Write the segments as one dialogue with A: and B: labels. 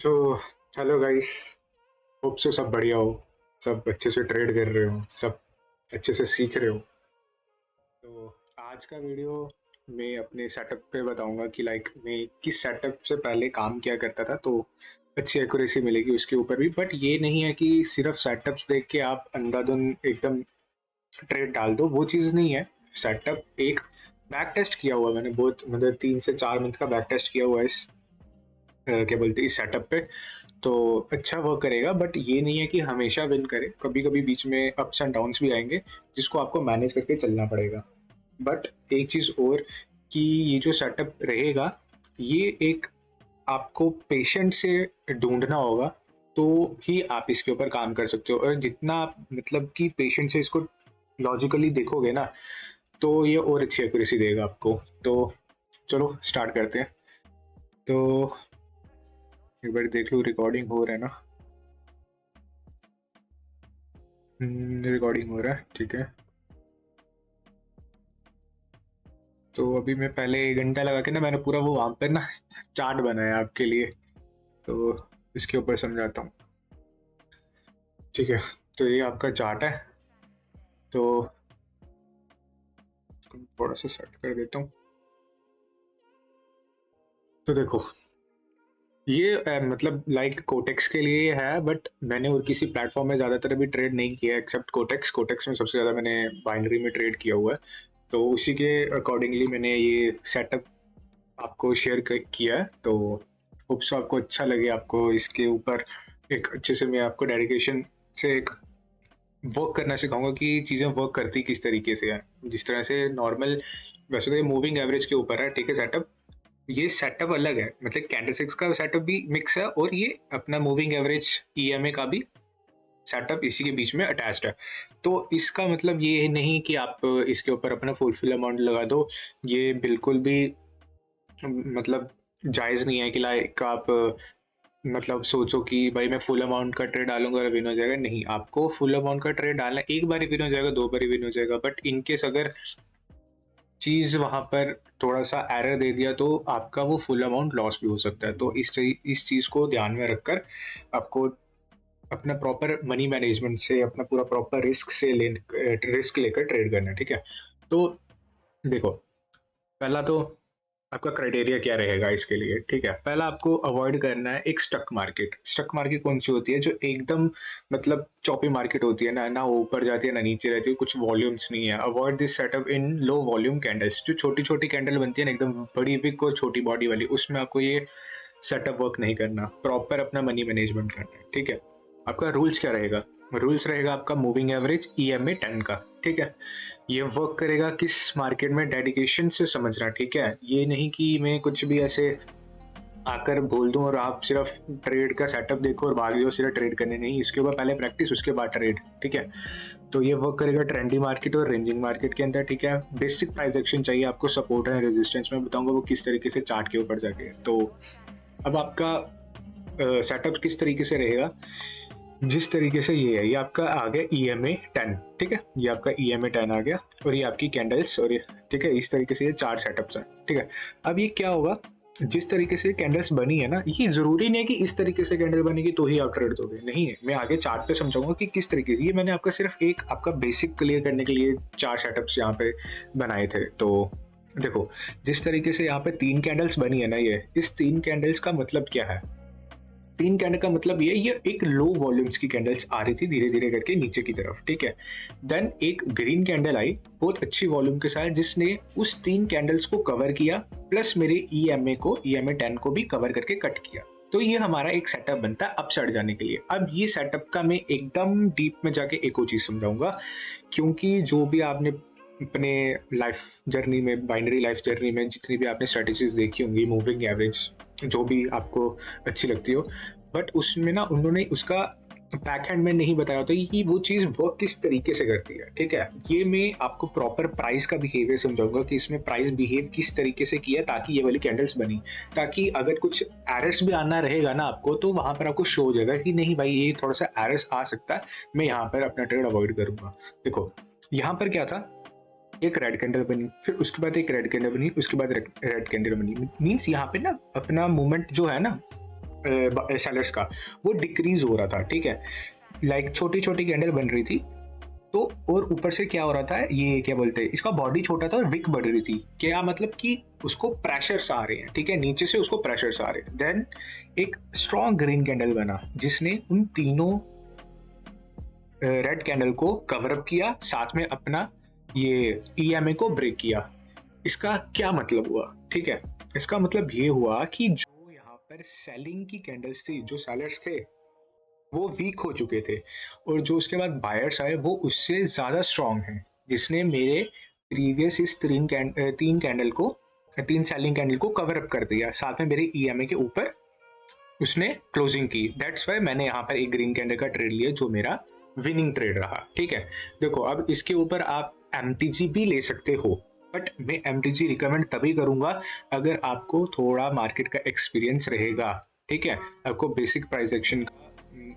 A: तो hello guys. Hope so सब बढ़िया हो। सब अच्छे से ट्रेड कर रहे हो, सब अच्छे से सीख रहे हो। तो आज का वीडियो मैं अपने सेटअप पे बताऊंगा कि लाइक मैं किस सेटअप से पहले काम किया करता था, तो अच्छी एक्यूरेसी मिलेगी उसके ऊपर भी। बट ये नहीं है कि सिर्फ सेटअप्स देख के आप अंधाधुन एकदम ट्रेड डाल दो, वो चीज़ नहीं है। सेटअप एक बैक टेस्ट किया हुआ है मैंने, बहुत मतलब 3 से 4 मंथ का बैक टेस्ट किया हुआ है इस क्या बोलते हैं इस सेटअप पे। तो अच्छा वर्क करेगा, बट ये नहीं है कि हमेशा विन करे, कभी कभी बीच में अप्स एंड डाउन्स भी आएंगे जिसको आपको मैनेज करके चलना पड़ेगा। बट एक चीज और, कि ये जो सेटअप रहेगा, ये एक आपको पेशेंट से ढूंढना होगा, तो ही आप इसके ऊपर काम कर सकते हो। और जितना आप मतलब कि पेशेंट से इसको लॉजिकली देखोगे ना, तो ये और अच्छी एक्यूरेसी देगा आपको। तो चलो स्टार्ट करते हैं। तो एक बार देख लो रिकॉर्डिंग हो रहा है ना। रिकॉर्डिंग हो रहा है, ठीक है। तो अभी मैं पहले 1 घंटा लगा के ना, मैंने पूरा वो वहां पर ना चार्ट बनाया आपके लिए। तो इसके ऊपर समझाता हूँ, ठीक है। तो ये आपका चार्ट है। तो थोड़ा सा सेट कर देता हूँ। तो देखो, ये मतलब लाइक कोटेक्स के लिए है, बट मैंने और किसी प्लेटफॉर्म में ज़्यादातर अभी ट्रेड नहीं किया एक्सेप्ट कोटेक्स। कोटेक्स में सबसे ज़्यादा मैंने बाइनरी में ट्रेड किया हुआ है। तो उसी के अकॉर्डिंगली मैंने ये सेटअप आपको शेयर किया है। तो होप सो आपको अच्छा लगे, आपको इसके ऊपर एक अच्छे से मैं आपको डेडिकेशन से एक वर्क करना सिखाऊंगा कि चीज़ें वर्क करती किस तरीके से है। जिस तरह से नॉर्मल, वैसे तो ये मूविंग एवरेज के ऊपर है, ठीक है सेटअप। ये सेटअप अलग है, मतलब कैंडलस्टिक्स का सेटअप भी मिक्स है, और ये अपना मूविंग एवरेज ईएमए का भी सेटअप इसी के बीच में अटैच्ड है। तो इसका मतलब ये नहीं कि आप इसके ऊपर अपना फुल अमाउंट लगा दो। ये बिल्कुल भी मतलब जायज़ नहीं है कि लाइक आप मतलब सोचो कि भाई मैं फुल अमाउंट का ट्रेड डालूंगा और विन हो जाएगा। नहीं, आपको फुल अमाउंट का ट्रेड डालना है, एक बार ही विन हो जाएगा, 2 बार ही विन हो जाएगा। बट इनकेस अगर चीज वहां पर थोड़ा सा एरर दे दिया, तो आपका वो फुल अमाउंट लॉस भी हो सकता है। तो इस चीज को ध्यान में रखकर आपको अपना प्रॉपर मनी मैनेजमेंट से, अपना पूरा प्रॉपर रिस्क लेकर ट्रेड करना है, ठीक है। तो देखो, पहला तो आपका क्राइटेरिया क्या रहेगा इसके लिए, ठीक है। पहला आपको अवॉइड करना है एक स्टक मार्केट। स्टक मार्केट कौन सी होती है? जो एकदम मतलब चॉपी मार्केट होती है ना, ना वो ऊपर जाती है ना नीचे रहती है, कुछ वॉल्यूम्स नहीं है। Avoid this setup in low volume candles. जो छोटी छोटी कैंडल बनती है ना, एकदम बड़ी बिग और छोटी बॉडी वाली, उसमें आपको ये सेटअप वर्क नहीं करना। प्रॉपर अपना मनी मैनेजमेंट करना है, ठीक है। आपका रूल्स क्या रहेगा? रूल्स रहेगा आपका मूविंग एवरेज ईएमए 10 का, ठीक है। ये वर्क करेगा किस मार्केट में? डेडिकेशन से समझना, ठीक है। ये नहीं कि मैं कुछ भी ऐसे आकर बोल दूं और आप सिर्फ ट्रेड का सेटअप देखो और भाग जाओ सिर्फ ट्रेड करने। नहीं, इसके ऊपर पहले प्रैक्टिस, उसके बाद ट्रेड, ठीक है। तो ये वर्क करेगा ट्रेंडी मार्केट और रेंजिंग मार्केट के अंदर, ठीक है। बेसिक प्राइस एक्शन चाहिए आपको, सपोर्ट एंड रेजिस्टेंस में बताऊंगा वो किस तरीके से चार्ट के ऊपर जाके। तो अब आपका सेटअप किस तरीके से रहेगा? जिस तरीके से ये है, ये आपका आ गया EMA 10, ठीक है। ये आपका EMA 10 आ गया, और ये आपकी कैंडल्स, और ये ठीक है। इस तरीके से ये 4 सेटअप्स हैं, ठीक है। अब ये क्या होगा, जिस तरीके से कैंडल्स बनी है ना, ये जरूरी नहीं है कि इस तरीके से कैंडल बनेगी तो ही आप ट्रेड दोगे, नहीं है। मैं आगे चार्ट पे समझाऊंगा कि किस तरीके से। ये मैंने आपका सिर्फ एक आपका बेसिक क्लियर करने के लिए 4 सेटअप्स यहाँ पे बनाए थे। तो देखो, जिस तरीके से यहाँ पे 3 कैंडल्स बनी है ना, ये इस 3 कैंडल्स का मतलब क्या है? 3 कैंडल का मतलब ये एक लो वॉल्यूम्स की कैंडल्स आ रही थी धीरे धीरे करके नीचे की तरफ, ठीक है। देन एक ग्रीन कैंडल आई बहुत अच्छी वॉल्यूम के साथ, जिसने उस 3 कैंडल्स को कवर किया, प्लस मेरे EMA 10 को भी कवर करके कट किया। तो ये हमारा एक सेटअप बनता है अपसाइड जाने के लिए। अब ये सेटअप का मैं एकदम डीप में जाके एक और चीज समझाऊंगा, क्योंकि जो भी आपने अपने लाइफ जर्नी में, बाइनरी लाइफ जर्नी में जितनी भी आपने स्ट्रेटेजीज देखी होंगी, मूविंग एवरेज जो भी आपको अच्छी लगती हो, बट उसमें ना उन्होंने उसका बैक हैंड में नहीं बताया होता कि वो चीज वर्क किस तरीके से करती है, ठीक है। ये मैं आपको प्रॉपर प्राइस का बिहेवियर समझाऊंगा कि इसमें प्राइस बिहेव किस तरीके से किया ताकि ये वाली कैंडल्स बनी, ताकि अगर कुछ एरर्स भी आना रहेगा ना आपको, तो वहां पर आपको शो हो जाएगा कि नहीं भाई, ये थोड़ा सा एरर्स आ सकता है, मैं यहाँ पर अपना ट्रेड अवॉइड करूंगा। देखो, यहाँ पर क्या था, एक रेड कैंडल बनी, फिर उसके बाद एक रेड कैंडल बनी, उसके बाद रेड कैंडल बनी। मींस यहाँ पे ना अपना मूवमेंट जो है ना, सेलर्स का, वो डिक्रीज हो रहा था, ठीक है। लाइक छोटी छोटी कैंडल बन रही थी, तो और ऊपर से क्या हो रहा था, ये क्या बोलते हैं, इसका बॉडी छोटा था और विक बढ़ रही थी। क्या मतलब कि उसको प्रेशर्स आ रहे हैं, ठीक है, नीचे से उसको प्रेशर्स आ रहे हैं। देन एक स्ट्रॉन्ग ग्रीन कैंडल बना जिसने उन तीनों रेड कैंडल को कवर अप किया, साथ में अपना ये ईएमए को ब्रेक किया। इसका क्या मतलब हुआ, ठीक है, इसका मतलब ये हुआ कि जो यहाँ पर सेलिंग की कैंडल्स थी, जो सेलर्स थे वो वीक हो चुके थे, और जो उसके बाद बायर्स आए वो उससे ज़्यादा स्ट्रांग हैं, जिसने मेरे प्रीवियस इस तीन कैंडल को, तीन सेलिंग कैंडल को कवर अप कर दिया, साथ में मेरे ईएमए के ऊपर उसने क्लोजिंग की। दैट्स वाई मैंने यहाँ पर एक ग्रीन कैंडल का ट्रेड लिया जो मेरा विनिंग ट्रेड रहा, ठीक है। देखो अब इसके ऊपर आप एमटीजी भी ले सकते हो, बट मैं एमटीजी रिकमेंड तभी करूंगा अगर आपको थोड़ा मार्केट का एक्सपीरियंस रहेगा, ठीक है, आपको बेसिक प्राइस एक्शन का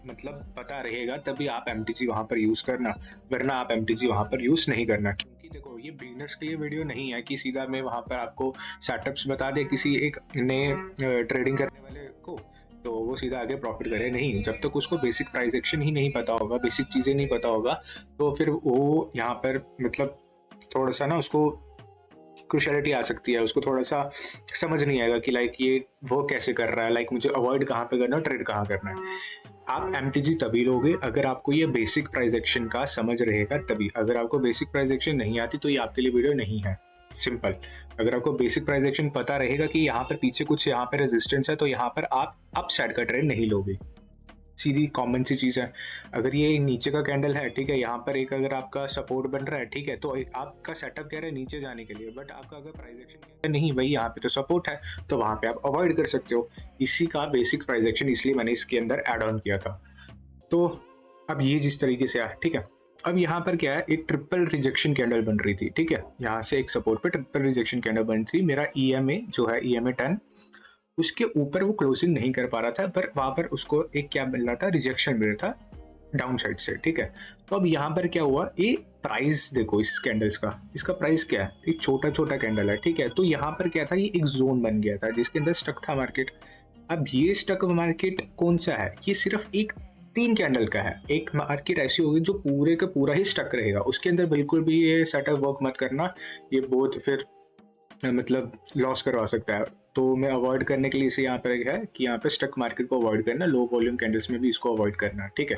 A: मतलब पता रहेगा, तभी आप एमटीजी वहां पर यूज करना, वरना आप एमटीजी वहां पर यूज नहीं करना। क्योंकि देखो ये बिगिनर्स के लिए वीडियो नहीं है कि सीधा मैं वहां पर आपको सेटअप्स बता दे किसी एक नए ट्रेडिंग करने वाले को, तो वो सीधा आगे प्रॉफिट करे, नहीं। जब तक उसको बेसिक प्राइस एक्शन ही नहीं पता होगा, बेसिक चीजें नहीं पता होगा, तो फिर वो यहाँ पर मतलब थोड़ा सा ना उसको क्रुशलिटी आ सकती है, उसको थोड़ा सा समझ नहीं आएगा कि लाइक ये वो कैसे कर रहा है, लाइक मुझे अवॉइड कहाँ पे करना है, ट्रेड कहाँ करना है। आप एमटीजी तभी लोगे अगर आपको ये बेसिक प्राइस एक्शन का समझ रहेगा तभी। अगर आपको बेसिक प्राइस एक्शन नहीं आती तो ये आपके लिए वीडियो नहीं है, सिंपल। अगर आपको बेसिक प्राइस एक्शन पता रहेगा कि यहाँ पर पीछे कुछ यहाँ पे रेजिस्टेंस है, तो यहाँ पर आप अप साइड का ट्रेड नहीं लोगे, सीधी कॉमन सी चीज़ है। अगर ये नीचे का कैंडल है, ठीक है, यहाँ पर एक अगर आपका सपोर्ट बन रहा है, ठीक है, तो आपका सेटअप कह रहा है नीचे जाने के लिए, बट आपका अगर प्राइस एक्शन कह रहा है नहीं भाई यहाँ पे तो सपोर्ट है, तो वहाँ पे आप अवॉइड कर सकते हो। इसी का बेसिक प्राइस एक्शन, इसलिए मैंने इसके अंदर एड ऑन किया था। तो अब ये जिस तरीके से आया, ठीक है, अब यहाँ पर क्या है, एक ट्रिपल रिजेक्शन कैंडल बन रही थी, ठीक है, यहाँ से एक सपोर्ट पे ट्रिपल रिजेक्शन कैंडल बन थी। मेरा ईएमए जो है ईएमए 10, उसके ऊपर वो क्लोजिंग नहीं कर पा रहा था, पर वहां पर उसको एक क्या मिल रहा था, रिजेक्शन मिल रहा था डाउन साइड से, ठीक है। तो अब यहाँ पर क्या हुआ, ये प्राइस देखो इस कैंडल्स का, इसका प्राइस क्या है, एक छोटा छोटा कैंडल है, ठीक है। तो यहाँ पर क्या था, ये एक जोन बन गया था जिसके अंदर स्टक था मार्केट। अब ये स्टक मार्केट कौन सा है, ये सिर्फ एक तीन कैंडल का है। एक मार्केट ऐसी होगी जो पूरे का पूरा ही स्टक रहेगा, उसके अंदर बिल्कुल भी ये सेटअप वर्क मत करना, ये बहुत फिर मतलब लॉस करवा सकता है। तो मैं अवॉइड करने के लिए इसे यहाँ पर है कि यहाँ पे स्टक मार्केट को अवॉइड करना, लो वॉल्यूम कैंडल्स में भी इसको अवॉइड करना, ठीक है।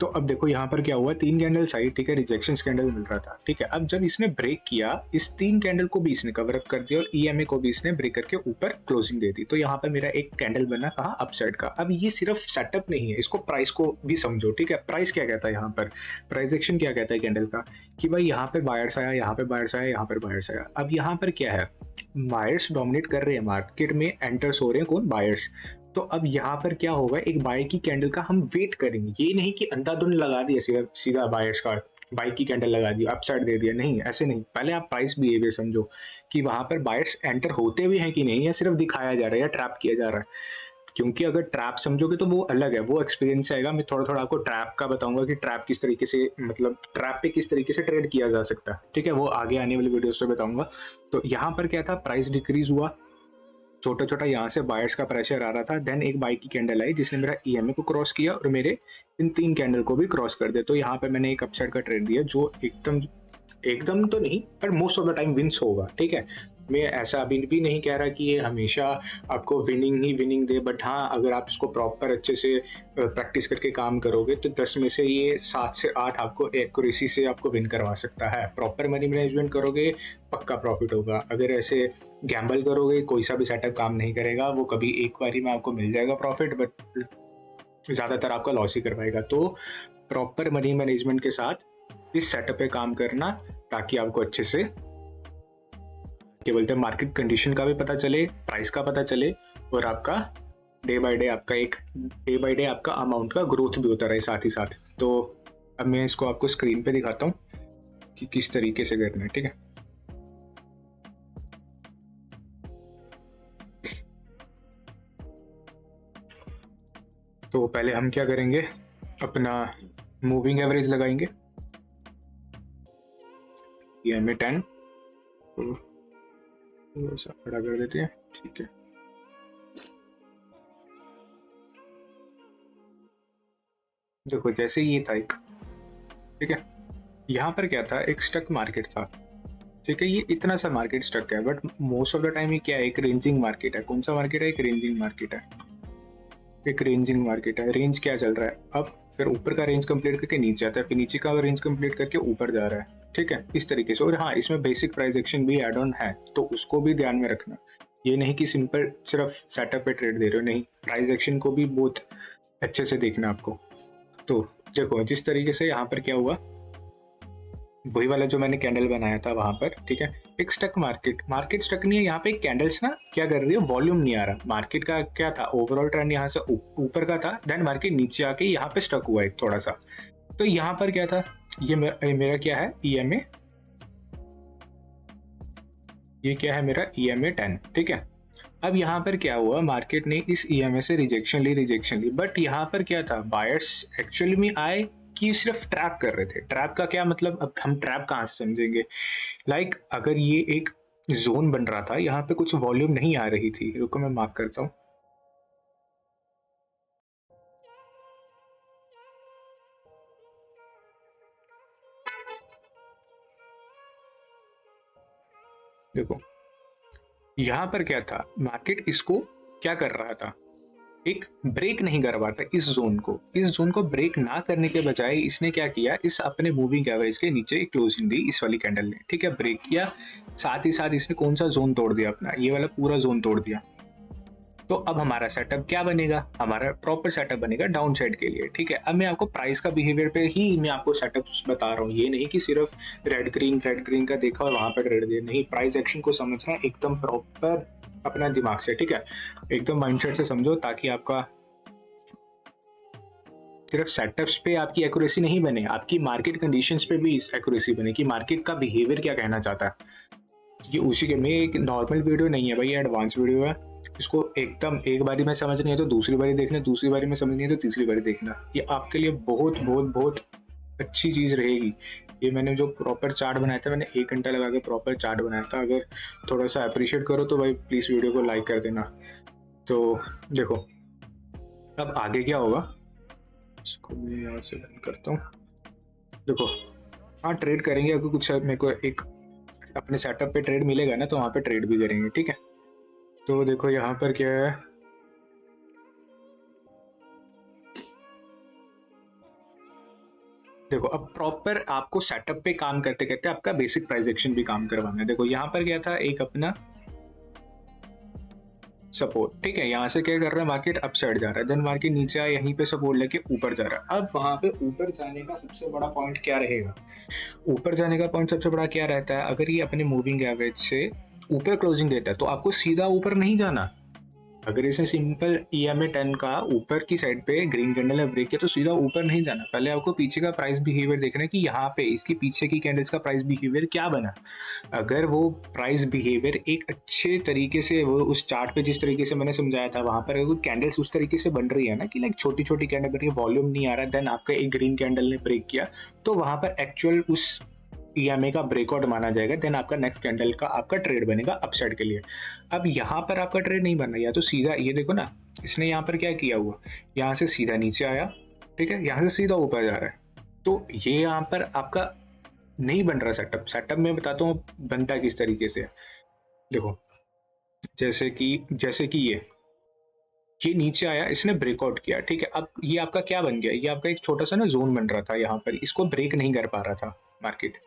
A: तो अब देखो यहाँ पर क्या हुआ, तीन कैंडल आई, ठीक है, रिजेक्शन कैंडल मिल रहा था, ठीक है। अब जब इसने ब्रेक किया, इस तीन कैंडल को भी इसने कवर अप कर दिया और ईएमए को भी इसने ब्रेक करके ऊपर क्लोजिंग दे दी। तो यहाँ पर मेरा एक कैंडल बना कहाँ, अपसाइड का। अब ये सिर्फ सेटअप नहीं है, इसको प्राइस को भी समझो, ठीक है। प्राइस क्या कहता है यहाँ पर, प्राइस एक्शन क्या कहता है कैंडल का, कि भाई यहाँ पे बायर्स आया, यहाँ पे बायर्स आया, यहाँ पर बायर्स आया। अब यहाँ पर क्या है, बायर्स डोमिनेट कर रहे हैं मार्केट में, एंटर्स हो रहे हैं कौन, बायर्स। तो अब यहाँ पर क्या होगा, एक बाय की कैंडल का हम वेट करेंगे, ये नहीं कि अंधाधुंध लगा दिया सीधा सीधा बायर्स का, बाय की कैंडल लगा दी, अपसाइड दे दिया, नहीं, ऐसे नहीं। पहले आप प्राइस बिहेवियर समझो कि वहां पर बायर्स एंटर होते भी हैं कि नहीं, या सिर्फ दिखाया जा रहा है या ट्रैप किया जा रहा है। क्योंकि अगर ट्रैप समझोगे तो वो अलग है, वो एक्सपीरियंस आएगा। मैं थोड़ा थोड़ा आपको ट्रैप का बताऊंगा कि ट्रैप किस तरीके से, मतलब ट्रैप पे किस तरीके से ट्रेड किया जा सकता है, ठीक है, वो आगे आने वाली वीडियोस में बताऊंगा। तो यहाँ पर क्या था, प्राइस डिक्रीज हुआ, छोटा छोटा यहाँ से बायर्स का प्रेशर आ रहा था। देन एक बाई की कैंडल आई जिसने मेरा ईएमए को क्रॉस किया और मेरे इन तीन कैंडल को भी क्रॉस कर दिया। तो यहाँ पे मैंने एक अपसाइड का ट्रेड दिया जो एकदम एकदम तो नहीं, पर most of the time wins होगा, ठीक है। मैं ऐसा अभी भी नहीं कह रहा कि ये हमेशा आपको winning he winning they, but हाँ, अगर आप इसको प्रॉपर अच्छे से प्रैक्टिस करके काम करोगे तो 10 में से ये 7 से 8 आपको एक्यूरेसी से आपको विन करवा सकता है। प्रॉपर मनी मैनेजमेंट करोगे, पक्का प्रॉफिट होगा। अगर ऐसे गैम्बल करोगे, कोई सा भी सेटअप काम नहीं करेगा, वो कभी एक बारी में आपको मिल जाएगा प्रॉफिट, बट ज़्यादातर आपका लॉस ही करवाएगा। तो प्रॉपर मनी मैनेजमेंट के साथ इस सेटअप पे काम करना, ताकि आपको अच्छे से क्या बोलते हैं, मार्केट कंडीशन का भी पता चले, प्राइस का पता चले, और आपका डे बाय डे आपका अमाउंट का ग्रोथ भी होता रहे साथ ही साथ। तो अब मैं इसको आपको स्क्रीन पे दिखाता हूँ कि किस तरीके से करना है, ठीक है। तो पहले हम क्या करेंगे, अपना मूविंग एवरेज लगाएंगे, ये हमें 10 तो ऐसा खड़ा कर देते हैं, ठीक है। देखो जैसे ये था एक, ठीक है, यहाँ पर क्या था, एक स्टक मार्केट था, ठीक है, ये इतना सा मार्केट स्टक है, but most of the time ये क्या है, एक रेंजिंग मार्केट है। कौन सा मार्केट है, एक रेंजिंग मार्केट है, एक रेंजिंग मार्केट है। रेंज क्या चल रहा है, अब फिर ऊपर का रेंज कंप्लीट करके नीचे आता है, फिर नीचे का रेंज कंप्लीट करके ऊपर जा रहा है, ठीक है, इस तरीके से। और हाँ, इसमें बेसिक प्राइस एक्शन भी एड ऑन है, तो उसको भी ध्यान में रखना। ये नहीं कि सिंपल सिर्फ सेटअप पे ट्रेड दे रहे हो, नहीं, प्राइस एक्शन को भी बहुत अच्छे से देखना आपको। तो देखो जिस तरीके से यहाँ पर क्या हुआ, वही वाला जो मैंने कैंडल बनाया था वहां पर, ठीक है, एक स्टक मार्केट, मार्केट स्टक नहीं है यहाँ पे, कैंडल्स ना क्या कर रही है, वॉल्यूम नहीं आ रहा। मार्केट का क्या था, ओवरऑल ट्रेंड यहाँ से ऊपर का था, देन मार्केट नीचे आके यहाँ पे स्टक हुआ एक थोड़ा सा। तो यहाँ पर क्या था, ये मेरा क्या है, ईएमए, ये क्या है मेरा ईएमए 10, ठीक है। अब यहाँ पर क्या हुआ, मार्केट ने इस ईएमए से रिजेक्शन ली, बट यहाँ पर क्या था, बायर्स एक्चुअली में आए कि सिर्फ ट्रैप कर रहे थे। ट्रैप का क्या मतलब, अब हम ट्रैप कहाँ से समझेंगे, लाइक अगर ये एक जोन बन रहा था, यहाँ पे कुछ वॉल्यूम नहीं आ रही थी, रुको मैं मार्क करता हूँ। देखो यहाँ पर क्या था, मार्केट इसको क्या कर रहा था, एक ब्रेक नहीं कर पा था इस जोन को। इस जोन को ब्रेक ना करने के बजाय इसने क्या किया, इस अपने मूविंग एवरेज के नीचे क्लोजिंग दी इस वाली कैंडल ने, ठीक है, ब्रेक किया। साथ ही साथ इसने कौन सा जोन तोड़ दिया, अपना ये वाला पूरा जोन तोड़ दिया। तो अब हमारा सेटअप क्या बनेगा, हमारा प्रॉपर सेटअप बनेगा डाउन साइड के लिए, ठीक है। अब मैं आपको प्राइस का बिहेवियर पे ही मैं आपको सेटअप बता रहा हूँ, ये नहीं कि सिर्फ रेड ग्रीन का देखा और वहां पर ट्रेड दिया, नहीं, प्राइस एक्शन को समझना एकदम प्रॉपर अपना दिमाग से, ठीक है, एकदम माइंडसेट से समझो, ताकि आपका सिर्फ सेटअप्स पे आपकी एक्यूरेसी नहीं बने, आपकी मार्केट कंडीशंस पे भी एक्यूरेसी बने, कि मार्केट का बिहेवियर क्या कहना चाहता है। ये उसी के में एक नॉर्मल वीडियो नहीं है भाई, ये एडवांस वीडियो है। इसको एकदम एक बारी में समझ नहीं है तो दूसरी बारी देखना, दूसरी बारी में समझ नहीं है तो तीसरी बारी देखना। ये आपके लिए बहुत बहुत बहुत अच्छी चीज रहेगी। ये मैंने जो प्रॉपर चार्ट बनाया था, मैंने 1 घंटा लगा के प्रॉपर चार्ट बनाया था। अगर थोड़ा सा अप्रिशिएट करो तो भाई प्लीज वीडियो को लाइक कर देना। तो देखो अब आगे क्या होगा, इसको मैं यहाँ से बंद करता हूँ। देखो हाँ, ट्रेड करेंगे, अगर कुछ मेरे को एक अपने सेटअप पे ट्रेड मिलेगा ना, तो वहाँ पे ट्रेड भी करेंगे, ठीक है। तो देखो यहाँ पर क्या है, देखो अब प्रॉपर आपको सेटअप पे काम करते करते आपका बेसिक प्राइस एक्शन भी काम करवाना है। देखो यहाँ पर क्या था, एक अपना सपोर्ट, ठीक है, यहाँ से क्या कर रहा है, मार्केट अप साइड जा रहा है, देन मार्केट नीचे आया, यहीं पे सपोर्ट लेके ऊपर जा रहा है। अब वहां पे ऊपर जाने का सबसे बड़ा पॉइंट क्या रहेगा, ऊपर जाने का पॉइंट सबसे बड़ा क्या रहता है, अगर ये अपने मूविंग एवरेज से ऊपर क्लोजिंग देता है तो आपको सीधा ऊपर नहीं जाना। अगर इसे सिंपल ईएमए 10 का ऊपर की साइड पे ग्रीन कैंडल है, ब्रेक किया, तो सीधा ऊपर नहीं जाना, पहले आपको पीछे का प्राइस बिहेवियर देखना है कि यहाँ पे इसके पीछे की कैंडल्स का प्राइस बिहेवियर क्या बना। अगर वो प्राइस बिहेवियर एक अच्छे तरीके से, वो उस चार्ट पे जिस तरीके से मैंने समझाया था, वहां पर अगर कैंडल्स उस तरीके से बन रही है ना, कि लाइक छोटी छोटी कैंडल बन रही है, वॉल्यूम नहीं आ रहा, देन आपका एक ग्रीन कैंडल ने ब्रेक किया, तो वहां पर एक्चुअल उस ईएमए का ब्रेकआउट माना जाएगा, देन आपका नेक्स्ट कैंडल का आपका ट्रेड बनेगा अपसाइड के लिए। अब यहाँ पर आपका ट्रेड नहीं बनना, या तो सीधा, ये देखो ना, इसने यहाँ पर क्या किया हुआ, यहाँ से सीधा नीचे आया, ठीक है, यहाँ से सीधा ऊपर जा रहा है, तो ये यहाँ पर आपका नहीं बन रहा सेटअप। सेटअप में बताता हूँ बनता किस तरीके से। देखो जैसे कि ये नीचे आया, इसने ब्रेकआउट किया, ठीक है, अब ये आपका क्या बन गया, ये आपका एक छोटा सा ना जोन बन रहा था, यहाँ पर इसको ब्रेक नहीं कर पा रहा था मार्केट,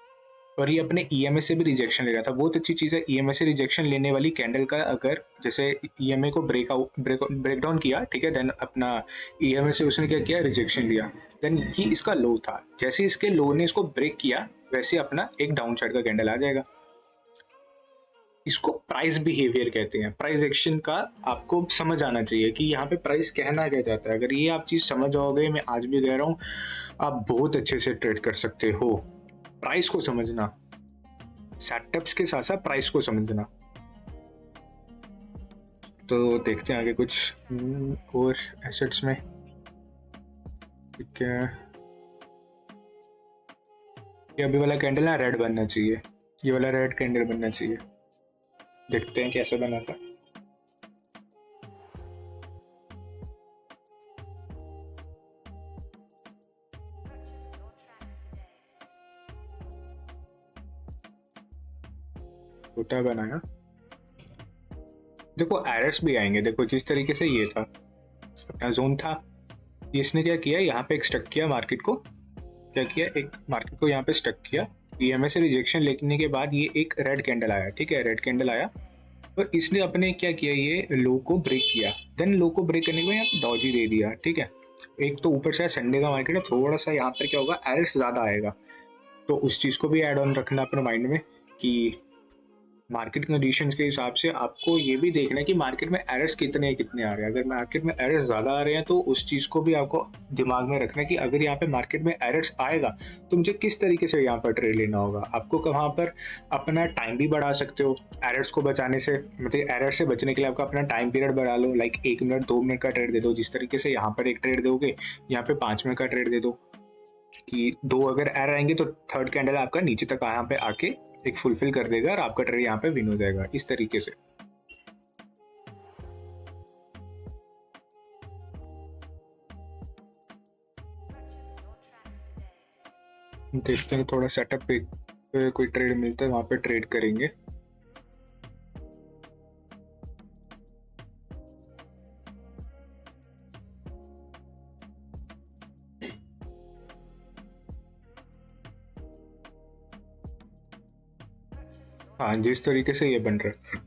A: और ये अपने ईएमए से भी रिजेक्शन ले रहा था। बहुत अच्छी चीज है, ईएमए से रिजेक्शन लेने वाली कैंडल का अगर जैसे ईएमए को ब्रेक डाउन किया, ठीक है, देन अपना ईएमए से उसने क्या किया, रिजेक्शन लिया, देन ये इसका लो था, जैसे इसके लो ने इसको ब्रेक किया, वैसे अपना एक डाउन साइड का कैंडल आ जाएगा। इसको प्राइस बिहेवियर कहते हैं, प्राइस एक्शन का आपको समझ आना चाहिए कि यहाँ पे प्राइस कहना क्या चाहता है। अगर ये आप चीज समझ जाओगे, मैं आज भी कह रहा हूँ, आप बहुत अच्छे से ट्रेड कर सकते हो। प्राइस को समझना, सेटअप्स के साथ साथ प्राइस को समझना। तो देखते हैं आगे कुछ और एसेट्स में, ठीक है। ये अभी वाला कैंडल ना रेड बनना चाहिए, ये वाला रेड कैंडल बनना चाहिए, देखते हैं कैसे बना था। छोटा बनाया। देखो एरर्स भी आएंगे। देखो जिस तरीके से ये था अपना जोन था, इसने क्या किया, यहाँ पे एक स्टक किया मार्केट को। क्या किया, एक मार्केट को यहाँ पे स्टक किया। ईएमए से रिजेक्शन लेने के बाद ये एक रेड कैंडल आया, ठीक है, रेड कैंडल आया और इसने अपने क्या किया, ये लो को ब्रेक किया। देन लो को ब्रेक करने के बाद यहाँ डॉजी दे दिया, ठीक है। एक तो ऊपर से संडे का मार्केट है, थोड़ा सा यहाँ पर क्या होगा, एरर्स ज्यादा आएगा, तो उस चीज को भी ऐड ऑन रखना अपने माइंड में कि मार्केट कंडीशंस के हिसाब से आपको ये भी देखना है कि मार्केट में एरर्स कितने कितने आ रहे हैं। अगर मार्केट में एरर्स ज़्यादा आ रहे हैं तो उस चीज़ को भी आपको दिमाग में रखना है कि अगर यहाँ पे मार्केट में एरर्स आएगा तो मुझे किस तरीके से यहाँ पर ट्रेड लेना होगा। आपको कहाँ पर अपना टाइम भी बढ़ा सकते हो एरर्स को बचाने से, मतलब एरर से बचने के लिए आपका अपना टाइम पीरियड बढ़ा लो, लाइक 1 मिनट 2 मिनट का ट्रेड दे दो। जिस तरीके से यहाँ पर एक ट्रेड दोगे, यहाँ पे 5 मिनट का ट्रेड दे दो कि 2 अगर एरर आएंगे तो थर्ड कैंडल आपका नीचे तक यहाँ पे आके एक फुलफिल कर देगा और आपका ट्रेड यहाँ पे विन हो जाएगा, इस तरीके से। देखते हैं थोड़ा सेटअप पे कोई ट्रेड मिलता है, वहां पे ट्रेड करेंगे। हाँ, जिस तरीके से ये बन रहा है,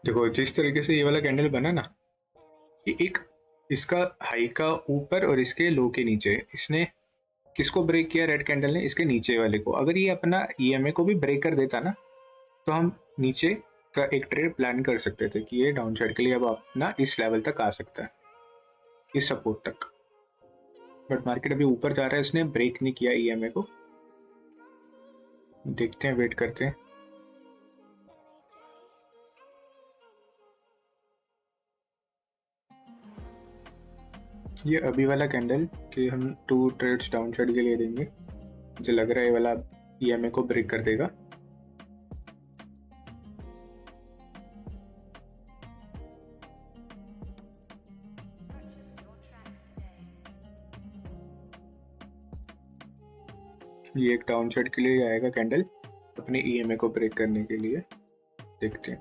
A: देखो जिस तरीके से ये वाला कैंडल बना ना, ये एक इसका हाई का ऊपर और इसके लो के नीचे, इसने किसको ब्रेक किया, रेड कैंडल ने इसके नीचे वाले को। अगर ये अपना ईएमए को भी ब्रेक कर देता ना तो हम नीचे का एक ट्रेड प्लान कर सकते थे कि ये डाउन साइड के लिए अब अपना इस लेवल तक आ सकता है, इस सपोर्ट तक। बट मार्केट अभी ऊपर जा रहा है, इसने ब्रेक नहीं किया ईएमए को। देखते हैं, वेट करते हैं। ये अभी वाला कैंडल कि हम 2 ट्रेड्स डाउन साइड के लिए देंगे, मुझे लग रहा है ये वाला ईएमए को ब्रेक कर देगा। ये एक डाउन साइड के लिए आएगा कैंडल अपने ईएमए को ब्रेक करने के लिए, देखते हैं।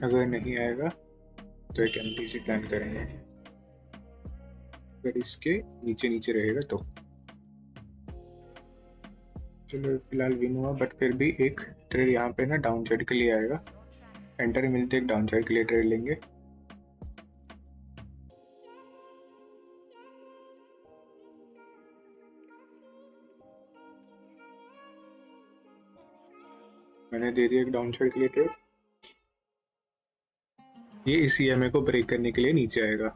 A: अगर नहीं आएगा तो एक एमटीसी प्लान करेंगे, अगर इसके नीचे नीचे रहेगा तो चलो फिलहाल विन हुआ। बट फिर भी एक ट्रेड यहाँ पे ना डाउन साइड के लिए आएगा, एंटर मिलते एक डाउन साइड के लिए ट्रेड लेंगे। मैंने दे दिया एक डाउन साइड के लिए ट्रेड, ये इस ईएमए को ब्रेक करने के लिए नीचे आएगा।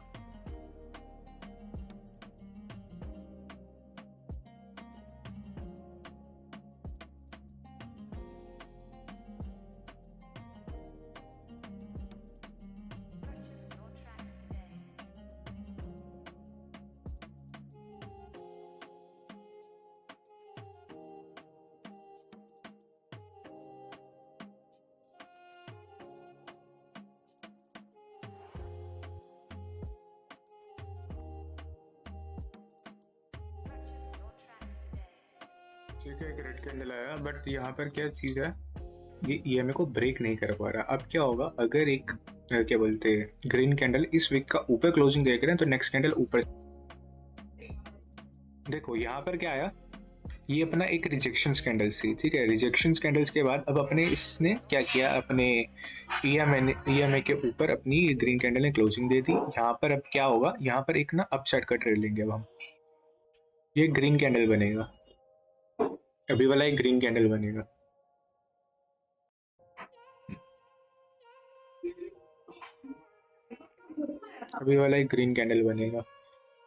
A: ठीक है, एक रेड कैंडल आया, बट यहाँ पर क्या चीज़ है, ये ईएमए को ब्रेक नहीं कर पा रहा। अब क्या होगा, अगर एक क्या बोलते हैं ग्रीन कैंडल इस वीक का ऊपर क्लोजिंग देख रहे हैं तो नेक्स्ट कैंडल ऊपर। देखो यहाँ पर क्या आया, ये अपना एक रिजेक्शन कैंडल थी, ठीक है। रिजेक्शन कैंडल्स के बाद अब अपने इसने क्या किया, अपने ईएमए के ऊपर अपनी ग्रीन कैंडल ने क्लोजिंग दे दी। यहाँ पर अब क्या होगा, यहाँ पर एक ना अपसाइड का ट्रेड लेंगे अब हम। ये ग्रीन कैंडल बनेगा, अभी वाला एक ग्रीन कैंडल बनेगा। अभी वाला एक ग्रीन कैंडल बनेगा।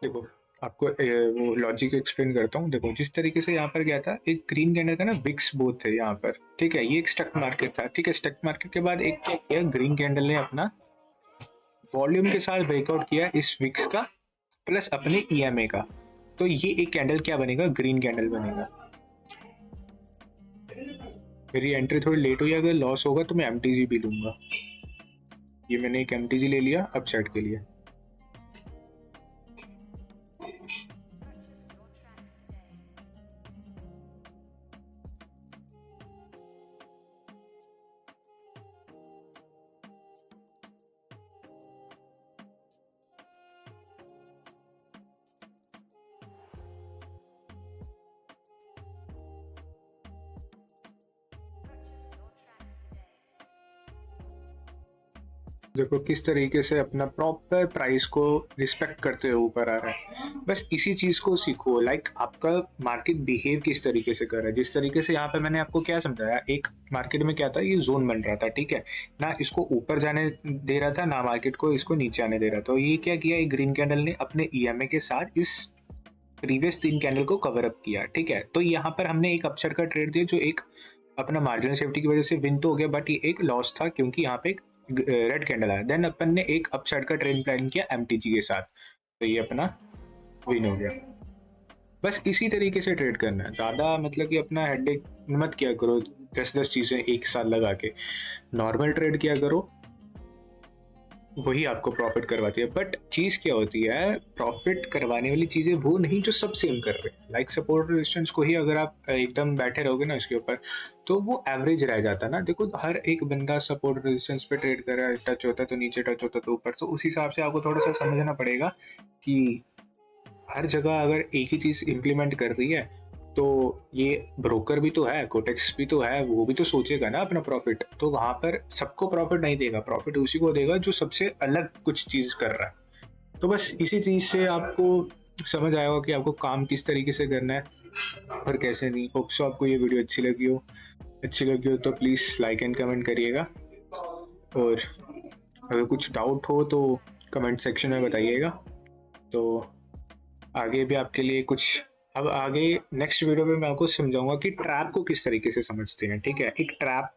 A: देखो आपको वो लॉजिक एक्सप्लेन करता हूँ। देखो जिस तरीके से यहाँ पर गया था, एक ग्रीन कैंडल का ना विक्स बोथ थे यहाँ पर, ठीक है। ये एक स्टक मार्केट था, ठीक है। स्टक मार्केट के बाद एक क्या किया, ग्रीन कैंडल ने अपना वॉल्यूम के साथ ब्रेकआउट किया इस विक्स का प्लस अपने ईएमए का, तो ये एक कैंडल क्या बनेगा, ग्रीन कैंडल बनेगा। मेरी एंट्री थोड़ी लेट हुई, अगर लॉस होगा तो मैं MTG भी लूँगा। ये मैंने एक MTG ले लिया अपसाइड के लिए। देखो किस तरीके से अपना प्रॉपर प्राइस को रिस्पेक्ट करते हुए ऊपर आ रहा है। बस इसी चीज को सीखो, लाइक आपका मार्केट बिहेव किस तरीके से कर रहा है। जिस तरीके से यहाँ पे मैंने आपको क्या समझाया, एक मार्केट में क्या था, ये जोन बन रहा था, ठीक है ना, इसको ऊपर जाने दे रहा था ना मार्केट को इसको नीचे आने दे रहा था। तो ये क्या किया, एक ग्रीन कैंडल ने अपने EMA के साथ इस प्रीवियस 3 कैंडल को कवर अप किया, ठीक है। तो यहाँ पर हमने एक अपसाइड का ट्रेड दिया, जो एक अपना मार्जिनल सेफ्टी की वजह से विन तो हो गया, बट ये एक लॉस था क्योंकि यहाँ पे एक रेड कैंडल आया। देन अपन ने एक अपसाइड का ट्रेड प्लान किया MTG के साथ, तो ये अपना विन हो गया। बस इसी तरीके से ट्रेड करना है, ज्यादा मतलब कि अपना हेडेक मत किया करो 10-10 चीजें एक साथ लगा के। नॉर्मल ट्रेड किया करो, वही आपको प्रॉफिट करवाती है। बट चीज क्या होती है, प्रॉफिट करवाने वाली चीजें वो नहीं जो सब सेम कर रहे हैं। लाइक सपोर्ट रेजिस्टेंस को ही अगर आप एकदम बैठे रहोगे ना इसके ऊपर, तो वो एवरेज रह जाता है ना। देखो हर एक बंदा सपोर्ट रेजिस्टेंस पे ट्रेड कर रहा है, टच होता है तो नीचे, टच होता है तो ऊपर। तो उस हिसाब से आपको थोड़ा सा समझना पड़ेगा कि हर जगह अगर एक ही चीज इम्प्लीमेंट कर रही है, तो ये ब्रोकर भी तो है, कोटेक्स भी तो है, वो भी तो सोचेगा ना अपना प्रॉफिट। तो वहां पर सबको प्रॉफिट नहीं देगा, प्रॉफिट उसी को देगा जो सबसे अलग कुछ चीज कर रहा है। तो बस इसी चीज से आपको समझ आएगा कि आपको काम किस तरीके से करना है और कैसे नहीं। होप सो आपको ये वीडियो अच्छी लगी हो तो प्लीज लाइक एंड कमेंट करिएगा, और अगर कुछ डाउट हो तो कमेंट सेक्शन में बताइएगा। तो आगे भी आपके लिए कुछ, अब आगे नेक्स्ट वीडियो में मैं आपको समझाऊंगा कि ट्रैप को किस तरीके से समझते हैं, ठीक है। एक ट्रैप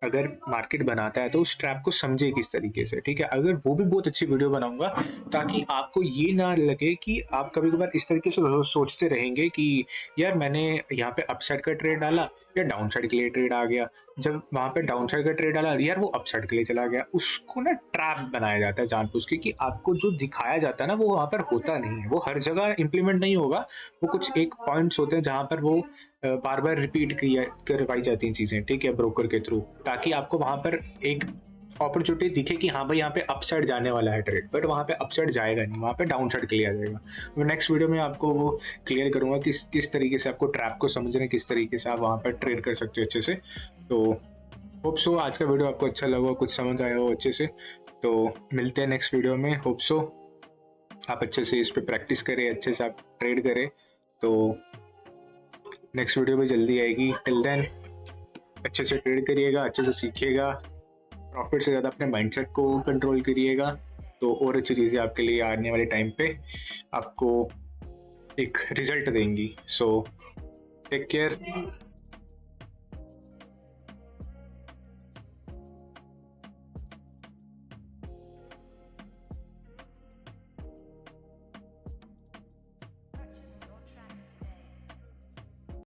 A: अगर मार्केट बनाता है तो उस ट्रैप को समझे किस तरीके से, ठीक है। अगर वो भी बहुत अच्छी वीडियो बनाऊंगा, ताकि आपको ये ना लगे कि आप कभी कभार इस तरीके से सोचते रहेंगे कि यार मैंने यहाँ पे अपसाइड का ट्रेड डाला या डाउन साइड के लिए ट्रेड आ गया। जब वहां पे डाउन साइड का ट्रेड डाला यार वो अपसाइड के लिए चला गया। उसको ना ट्रैप बनाया जाता है जानबूझ के, कि आपको जो दिखाया जाता है ना वो वहां पर होता नहीं है, वो हर जगह इंप्लीमेंट नहीं होगा। वो कुछ एक पॉइंट्स होते हैं जहां पर वो बार बार रिपीट करवाई जाती हैं चीजें, ठीक है, ब्रोकर के थ्रू, ताकि आपको वहां पर एक अपॉर्चुनिटी दिखे कि हाँ भाई यहाँ पे अपसाइड जाने वाला है ट्रेड, बट वहां पे अपसाइड जाएगा नहीं, वहां पे डाउन साइड के लिए आ जाएगा। मैं नेक्स्ट वीडियो में आपको वो क्लियर करूंगा कि किस तरीके से आपको ट्रैप को समझना है, किस तरीके से आप वहां पर ट्रेड कर सकते हो अच्छे से। तो होप सो आज का वीडियो आपको अच्छा लगा, कुछ समझ आया हो अच्छे से। तो मिलते हैं नेक्स्ट वीडियो में। होप सो आप अच्छे से इस पे प्रैक्टिस करें, अच्छे से आप ट्रेड करें। तो नेक्स्ट वीडियो भी जल्दी आएगी। टिल देन अच्छे से ट्रेड करिएगा, अच्छे से सीखिएगा, प्रॉफिट से ज़्यादा अपने माइंडसेट को कंट्रोल करिएगा। तो और अच्छी चीज़ें आपके लिए आने वाले टाइम पे आपको एक रिजल्ट देंगी। So take care.